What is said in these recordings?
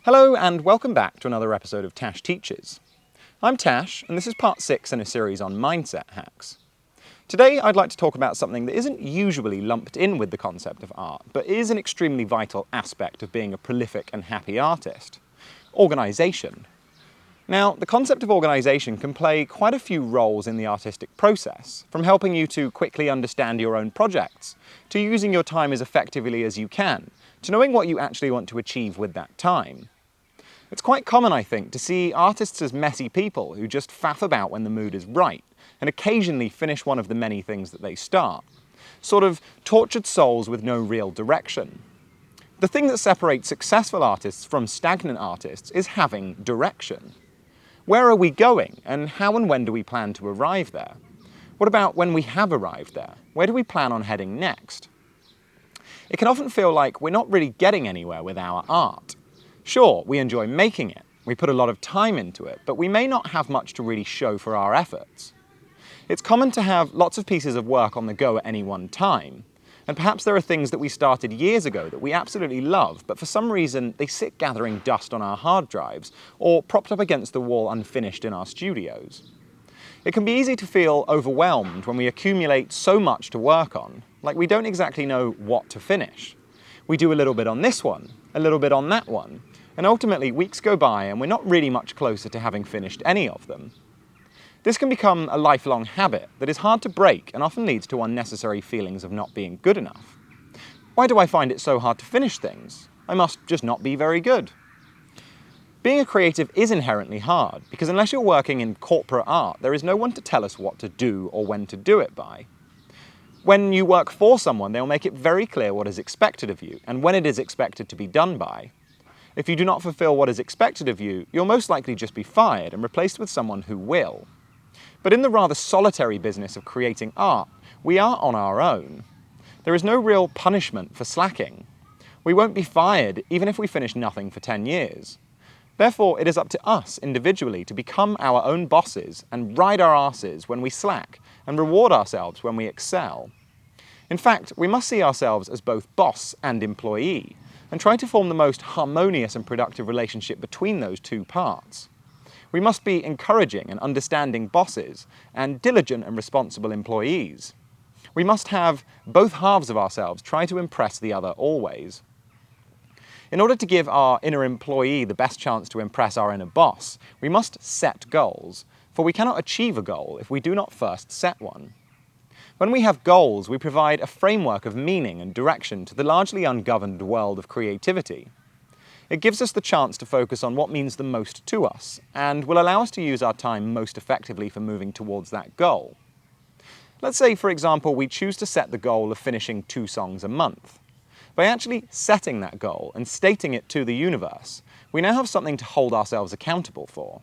Hello and welcome back to another episode of TACHES Teaches. I'm Tash and this is part 6 in a series on mindset hacks. Today I'd like to talk about something that isn't usually lumped in with the concept of art, but is an extremely vital aspect of being a prolific and happy artist: organisation. Now, the concept of organisation can play quite a few roles in the artistic process, from helping you to quickly understand your own projects, to using your time as effectively as you can, to knowing what you actually want to achieve with that time. It's quite common, I think, to see artists as messy people who just faff about when the mood is right, and occasionally finish one of the many things that they start. Sort of tortured souls with no real direction. The thing that separates successful artists from stagnant artists is having direction. Where are we going, and how and when do we plan to arrive there? What about when we have arrived there? Where do we plan on heading next? It can often feel like we're not really getting anywhere with our art. Sure, we enjoy making it, we put a lot of time into it, but we may not have much to really show for our efforts. It's common to have lots of pieces of work on the go at any one time, and perhaps there are things that we started years ago that we absolutely love, but for some reason they sit gathering dust on our hard drives, or propped up against the wall unfinished in our studios. It can be easy to feel overwhelmed when we accumulate so much to work on, like we don't exactly know what to finish. We do a little bit on this one, a little bit on that one, and ultimately weeks go by and we're not really much closer to having finished any of them. This can become a lifelong habit that is hard to break and often leads to unnecessary feelings of not being good enough. Why do I find it so hard to finish things? I must just not be very good. Being a creative is inherently hard, because unless you're working in corporate art, there is no one to tell us what to do or when to do it by. When you work for someone, they'll make it very clear what is expected of you and when it is expected to be done by. If you do not fulfill what is expected of you, you'll most likely just be fired and replaced with someone who will. But in the rather solitary business of creating art, we are on our own. There is no real punishment for slacking. We won't be fired even if we finish nothing for 10 years. Therefore, it is up to us individually to become our own bosses and ride our asses when we slack and reward ourselves when we excel. In fact, we must see ourselves as both boss and employee, and try to form the most harmonious and productive relationship between those two parts. We must be encouraging and understanding bosses and diligent and responsible employees. We must have both halves of ourselves try to impress the other always. In order to give our inner employee the best chance to impress our inner boss, we must set goals, for we cannot achieve a goal if we do not first set one. When we have goals, we provide a framework of meaning and direction to the largely ungoverned world of creativity. It gives us the chance to focus on what means the most to us, and will allow us to use our time most effectively for moving towards that goal. Let's say, for example, we choose to set the goal of finishing 2 songs a month. By actually setting that goal and stating it to the universe, we now have something to hold ourselves accountable for.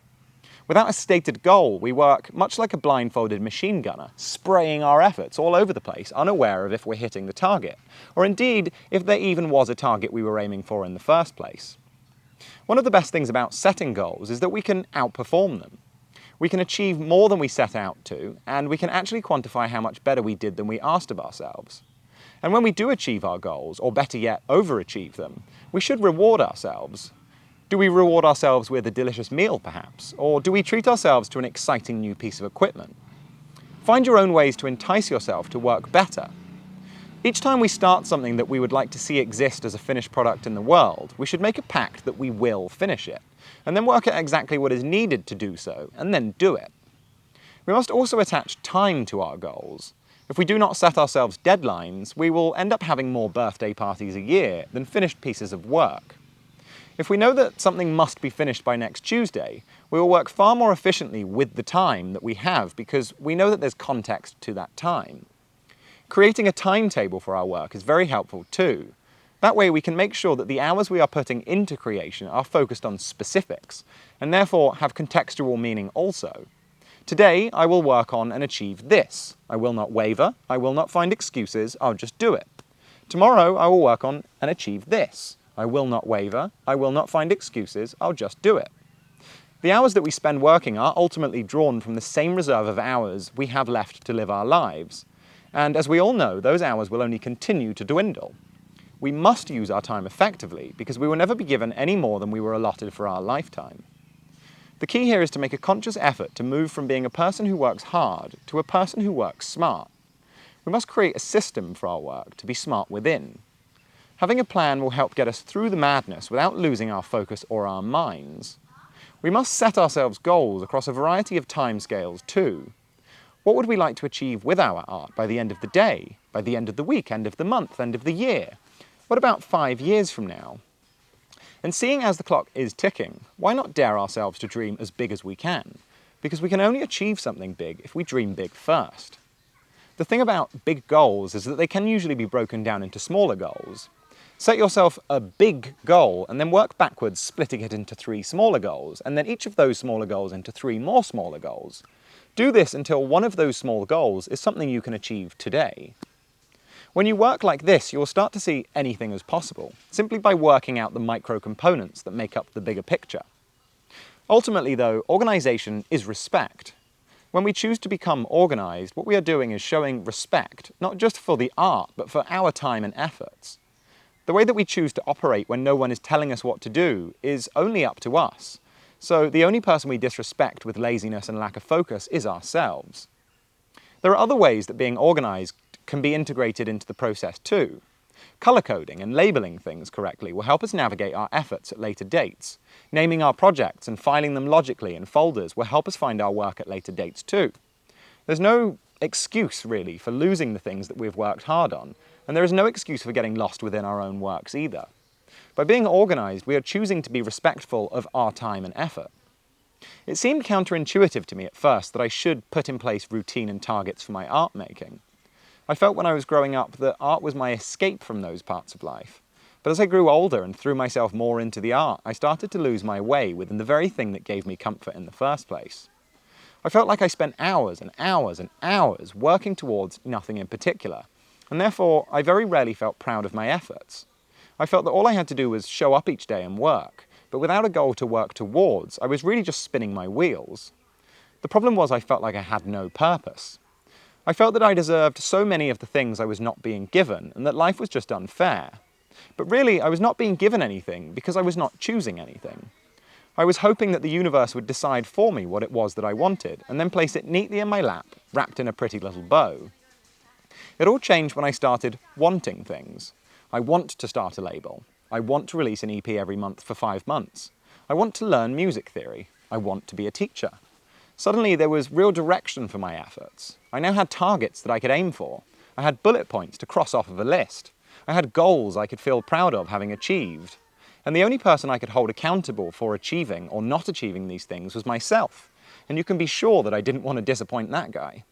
Without a stated goal, we work much like a blindfolded machine gunner, spraying our efforts all over the place, unaware of if we're hitting the target, or indeed if there even was a target we were aiming for in the first place. One of the best things about setting goals is that we can outperform them. We can achieve more than we set out to, and we can actually quantify how much better we did than we asked of ourselves. And when we do achieve our goals, or better yet, overachieve them, we should reward ourselves. Do we reward ourselves with a delicious meal, perhaps? Or do we treat ourselves to an exciting new piece of equipment? Find your own ways to entice yourself to work better. Each time we start something that we would like to see exist as a finished product in the world, we should make a pact that we will finish it, and then work out exactly what is needed to do so, and then do it. We must also attach time to our goals. If we do not set ourselves deadlines, we will end up having more birthday parties a year than finished pieces of work. If we know that something must be finished by next Tuesday, we will work far more efficiently with the time that we have because we know that there's context to that time. Creating a timetable for our work is very helpful too. That way we can make sure that the hours we are putting into creation are focused on specifics, and therefore have contextual meaning also. Today I will work on and achieve this. I will not waver, I will not find excuses, I'll just do it. Tomorrow I will work on and achieve this. I will not waver, I will not find excuses, I'll just do it. The hours that we spend working are ultimately drawn from the same reserve of hours we have left to live our lives. And as we all know, those hours will only continue to dwindle. we must use our time effectively because we will never be given any more than we were allotted for our lifetime. The key here is to make a conscious effort to move from being a person who works hard to a person who works smart. We must create a system for our work to be smart within. Having a plan will help get us through the madness without losing our focus or our minds. We must set ourselves goals across a variety of timescales too. What would we like to achieve with our art by the end of the day, by the end of the week, end of the month, end of the year? What about 5 years from now? And seeing as the clock is ticking, why not dare ourselves to dream as big as we can? Because we can only achieve something big if we dream big first. The thing about big goals is that they can usually be broken down into smaller goals. Set yourself a big goal and then work backwards, splitting it into 3 smaller goals, and then each of those smaller goals into 3 more smaller goals. Do this until one of those small goals is something you can achieve today. When you work like this, you will start to see anything as possible, simply by working out the micro components that make up the bigger picture. Ultimately, though, organisation is respect. When we choose to become organised, what we are doing is showing respect, not just for the art, but for our time and efforts. The way that we choose to operate when no one is telling us what to do is only up to us. So the only person we disrespect with laziness and lack of focus is ourselves. There are other ways that being organised can be integrated into the process too. Colour coding and labelling things correctly will help us navigate our efforts at later dates. Naming our projects and filing them logically in folders will help us find our work at later dates too. There's no excuse, really, for losing the things that we've worked hard on, and there is no excuse for getting lost within our own works either. By being organised, we are choosing to be respectful of our time and effort. It seemed counterintuitive to me at first that I should put in place routine and targets for my art making. I felt when I was growing up that art was my escape from those parts of life. But as I grew older and threw myself more into the art, I started to lose my way within the very thing that gave me comfort in the first place. I felt like I spent hours and hours and hours working towards nothing in particular, and therefore I very rarely felt proud of my efforts. I felt that all I had to do was show up each day and work, but without a goal to work towards, I was really just spinning my wheels. The problem was I felt like I had no purpose. I felt that I deserved so many of the things I was not being given, and that life was just unfair. But really, I was not being given anything because I was not choosing anything. I was hoping that the universe would decide for me what it was that I wanted, and then place it neatly in my lap, wrapped in a pretty little bow. It all changed when I started wanting things. I want to start a label. I want to release an EP every month for 5 months. I want to learn music theory. I want to be a teacher. Suddenly there was real direction for my efforts. I now had targets that I could aim for. I had bullet points to cross off of a list. I had goals I could feel proud of having achieved. And the only person I could hold accountable for achieving or not achieving these things was myself. And you can be sure that I didn't want to disappoint that guy.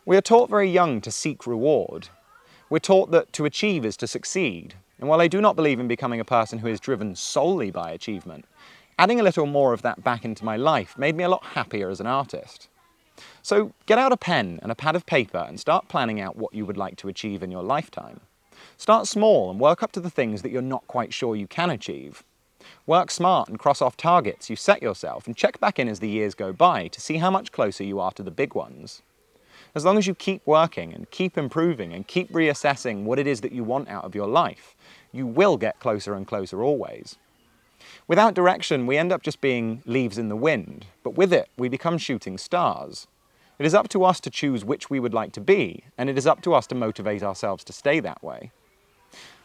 We are taught very young to seek reward. We're taught that to achieve is to succeed. And while I do not believe in becoming a person who is driven solely by achievement, adding a little more of that back into my life made me a lot happier as an artist. So get out a pen and a pad of paper and start planning out what you would like to achieve in your lifetime. Start small and work up to the things that you're not quite sure you can achieve. Work smart and cross off targets you set yourself and check back in as the years go by to see how much closer you are to the big ones. As long as you keep working and keep improving and keep reassessing what it is that you want out of your life, you will get closer and closer always. Without direction, we end up just being leaves in the wind, but with it, we become shooting stars. It is up to us to choose which we would like to be, and it is up to us to motivate ourselves to stay that way.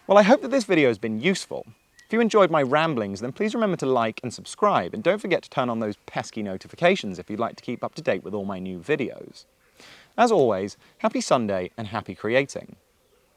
Well, I hope that this video has been useful. If you enjoyed my ramblings, then please remember to like and subscribe, and don't forget to turn on those pesky notifications if you'd like to keep up to date with all my new videos. As always, happy Sunday and happy creating.